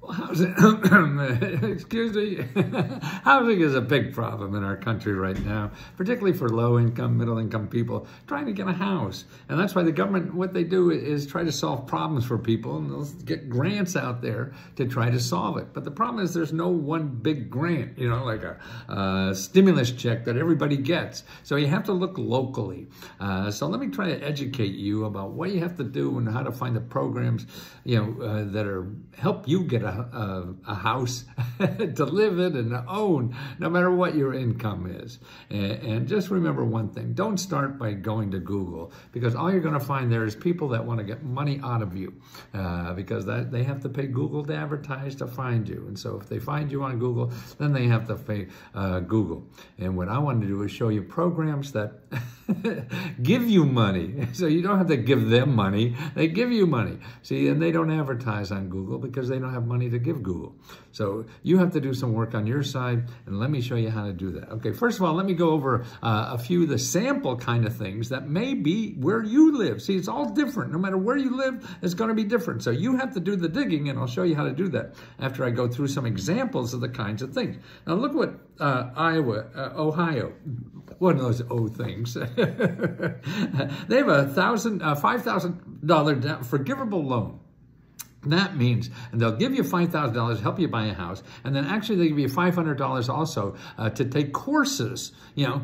Well, housing, excuse me, housing is a big problem in our country right now, particularly for low-income, middle-income people trying to get a house. And that's why the government, what they do is try to solve problems for people, and they'll get grants out there to try to solve it. But the problem is there's no one big grant, you know, like a stimulus check that everybody gets. So you have to look locally. So let me try to educate you about what you have to do and how to find the programs, you know, that are help you get a house to live in and own, no matter what your income is. And just remember one thing, don't start by going to Google, because all you're going to find there is people that want to get money out of you, because they have to pay Google to advertise to find you. And so if they find you on Google, then they have to pay Google. And what I want to do is show you programs that give you money. So you don't have to give them money, they give you money. See, and they don't advertise on Google because they don't have money to give Google. So you have to do some work on your side, and let me show you how to do that. Okay, first of all, let me go over a few of the sample kind of things that may be where you live. See, it's all different. No matter where you live, it's going to be different. So you have to do the digging, and I'll show you how to do that after I go through some examples of the kinds of things. Now look what Ohio, one of those O things. They have a $5,000 forgivable loan. That means, and they'll give you $5,000 to help you buy a house, and then actually they give you $500 also to take courses, you know,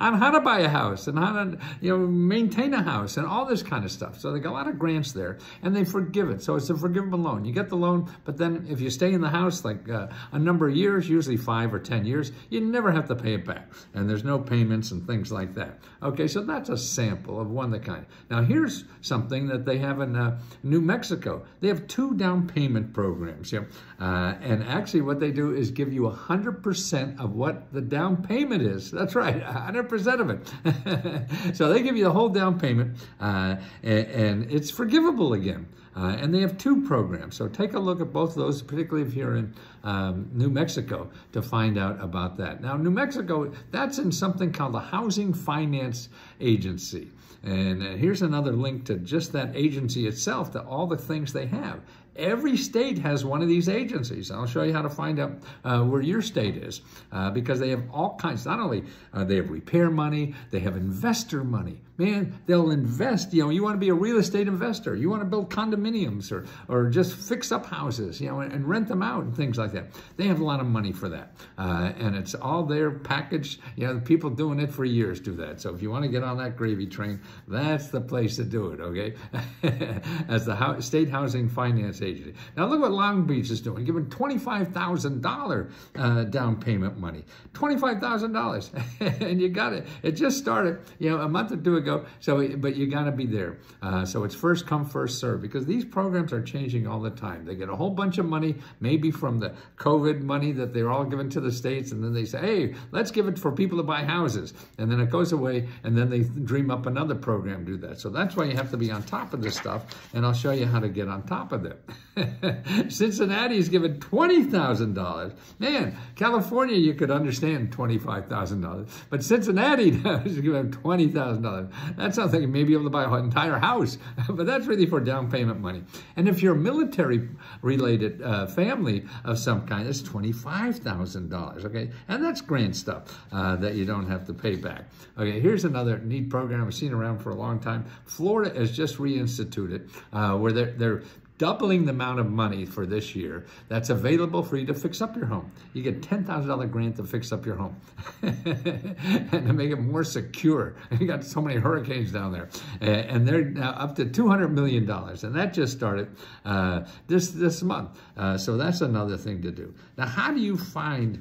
on how to buy a house and how to, you know, maintain a house and all this kind of stuff. So they got a lot of grants there, and they forgive it. So it's a forgivable loan. You get the loan, but then if you stay in the house like a number of years, usually 5 or 10 years, you never have to pay it back, and there's no payments and things like that. Okay, so that's a sample of one of the kind. Now here's something that they have in New Mexico. They have 2 down payment programs, you know, and actually what they do is give you 100% of what the down payment is. That's right, 100% of it. So they give you the whole down payment, and it's forgivable again. And they have 2 programs. So take a look at both of those, particularly if you're in New Mexico, to find out about that. Now, New Mexico, that's in something called the Housing Finance Agency. And here's another link to just that agency itself, to all the things they have. Every state has one of these agencies. I'll show you how to find out where your state is, because they have all kinds. Not only they have repair money, they have investor money. Man, they'll invest. You know, you want to be a real estate investor. You want to build condominiums or just fix up houses, you know, and rent them out and things like that. They have a lot of money for that, and it's all their package. You know, the people doing it for years do that. So if you want to get on that gravy train, that's the place to do it. Okay, as the State Housing Finance Agency. Now look what Long Beach is doing, giving $25,000 down payment money. $25,000, and you got it. It just started, you know, a month or 2 ago. So, but you got to be there. So it's first come, first serve, because these programs are changing all the time. They get a whole bunch of money, maybe from the COVID money that they're all given to the states, and then they say, hey, let's give it for people to buy houses, and then it goes away, and then they dream up another program to do that. So that's why you have to be on top of this stuff, and I'll show you how to get on top of it. Cincinnati's given $20,000. Man, California, you could understand $25,000, but Cincinnati is giving $20,000. That sounds like you may be able to buy an entire house, but that's really for down payment money. And if you're a military-related family of some kind, it's $25,000, okay? And that's grant stuff that you don't have to pay back. Okay, here's another neat program I've seen around for a long time. Florida has just reinstituted where they're doubling the amount of money for this year that's available for you to fix up your home. You get $10,000 grant to fix up your home and to make it more secure. You got so many hurricanes down there, and they're now up to $200 million, and that just started this month. So that's another thing to do. Now, how do you find,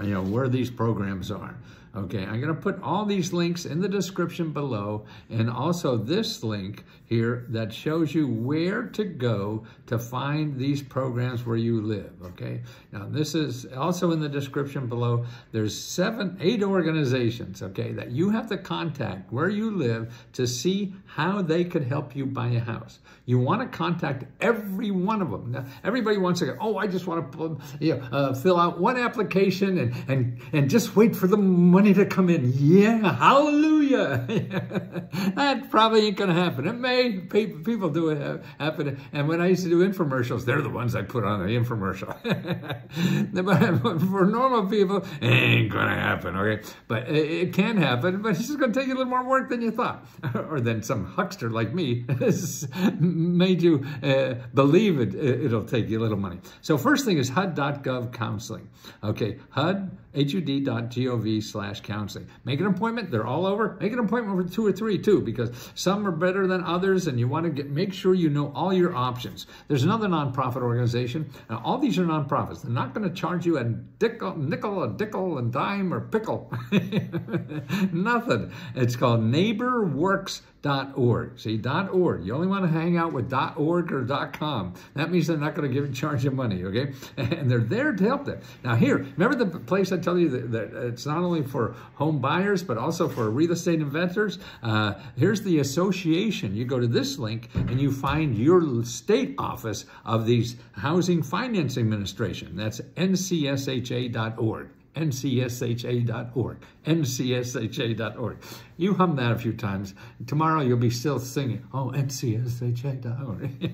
you know, where these programs are? Okay, I'm going to put all these links in the description below, and also this link here that shows you where to go to find these programs where you live, okay? Now, this is also in the description below. There's 8 organizations, okay, that you have to contact where you live to see how they could help you buy a house. You want to contact every one of them. Now, everybody wants to go, oh, I just want to fill out one application and just wait for the money money to come in. Yeah, hallelujah. That probably ain't going to happen. It may. People do it happen. And when I used to do infomercials, they're the ones I put on the infomercial. But for normal people, it ain't going to happen, okay? But it can happen, but it's just going to take you a little more work than you thought. Or than some huckster like me made you believe it'll take you a little money. So first thing is HUD.gov counseling. Okay, HUD.gov/counseling. Make an appointment. They're all over. Make an appointment for 2 or 3 too, because some are better than others, and you want to make sure you know all your options. There's another nonprofit organization. Now, all these are nonprofits. They're not going to charge you a nickel, a dickle, a dime, or pickle. Nothing. It's called NeighborWorks.org. See, .org. You only want to hang out with .org or .com. That means they're not going to charge you money, okay? And they're there to help them. Now here, remember the place I tell you that it's not only for home buyers, but also for real estate investors? Here's the association. You go to this link and you find your state office of these Housing Finance Administration. That's ncsha.org. ncsha.org. ncsha.org. You hum that a few times. Tomorrow you'll be still singing, oh, ncsha.org.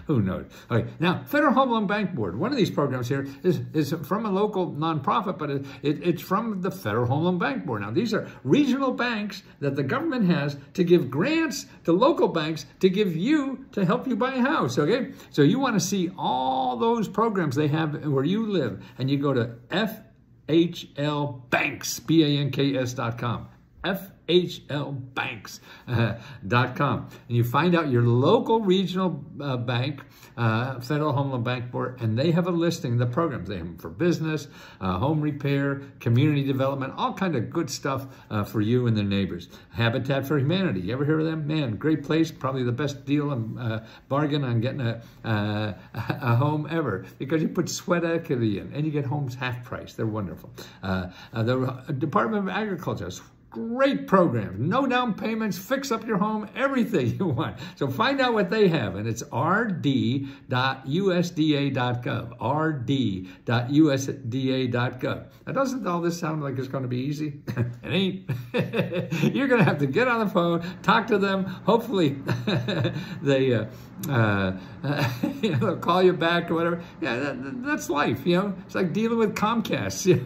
Who knows? All right. Now, Federal Home Loan Bank Board. One of these programs here is from a local nonprofit, but it's from the Federal Home Loan Bank Board. Now, these are regional banks that the government has to give grants to local banks to give you to help you buy a house, okay? So you want to see all those programs they have where you live, and you go to FHLbanks, BANKS.com. FHLbanks.com. And you find out your local regional bank, Federal Home Loan Bank Board, and they have a listing of the programs. They have them for business, home repair, community development, all kind of good stuff for you and the neighbors. Habitat for Humanity. You ever hear of them? Man, great place. Probably the best deal and bargain on getting a home ever, because you put sweat equity in and you get homes half price. They're wonderful. The Department of Agriculture. Great programs, no down payments, fix up your home, everything you want. So find out what they have, and it's rd.usda.gov, rd.usda.gov. Now, doesn't all this sound like it's going to be easy? It ain't. You're going to have to get on the phone, talk to them. Hopefully they'll call you back or whatever. Yeah, that's life, you know. It's like dealing with Comcast. You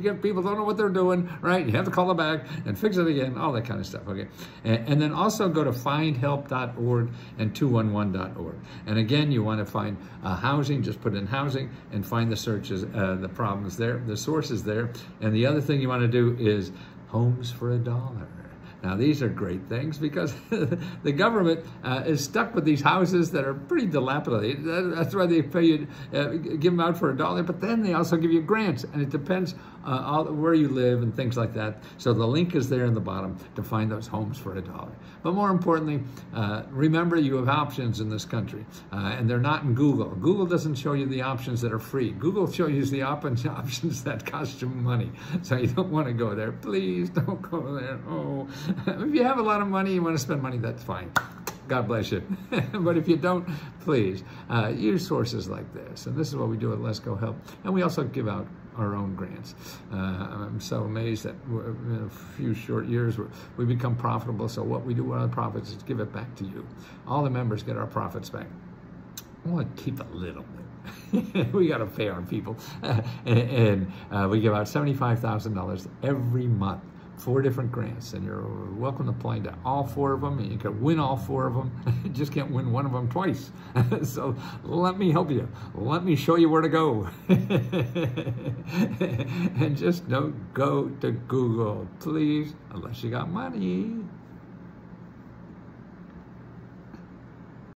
get people don't know what they're doing, right? You have to call them back and fix it again, all that kind of stuff, okay? And then also go to findhelp.org and 211.org. And again, you want to find housing, just put in housing and find the searches, the problems there, the sources there. And the other thing you want to do is homes for $1. Now, these are great things because the government is stuck with these houses that are pretty dilapidated. That's why they pay you, give them out for $1, but then they also give you grants, and it depends where you live and things like that. So the link is there in the bottom to find those homes for $1. But more importantly, remember you have options in this country, and they're not in Google. Google doesn't show you the options that are free. Google shows you the options that cost you money. So you don't want to go there. Please don't go there. Oh. If you have a lot of money, you want to spend money, that's fine. God bless you. But if you don't, please use sources like this. And this is what we do at Let's Go Help. And we also give out our own grants. I'm so amazed that in a few short years we become profitable. So what we do with our profits is give it back to you. All the members get our profits back. I want to keep a little bit. We got to pay our people. And we give out $75,000 every month. 4 different grants, and you're welcome to apply to all 4 of them, and you can win all 4 of them. You just can't win one of them twice. So let me help you. Let me show you where to go. And just don't go to Google, please, unless you got money.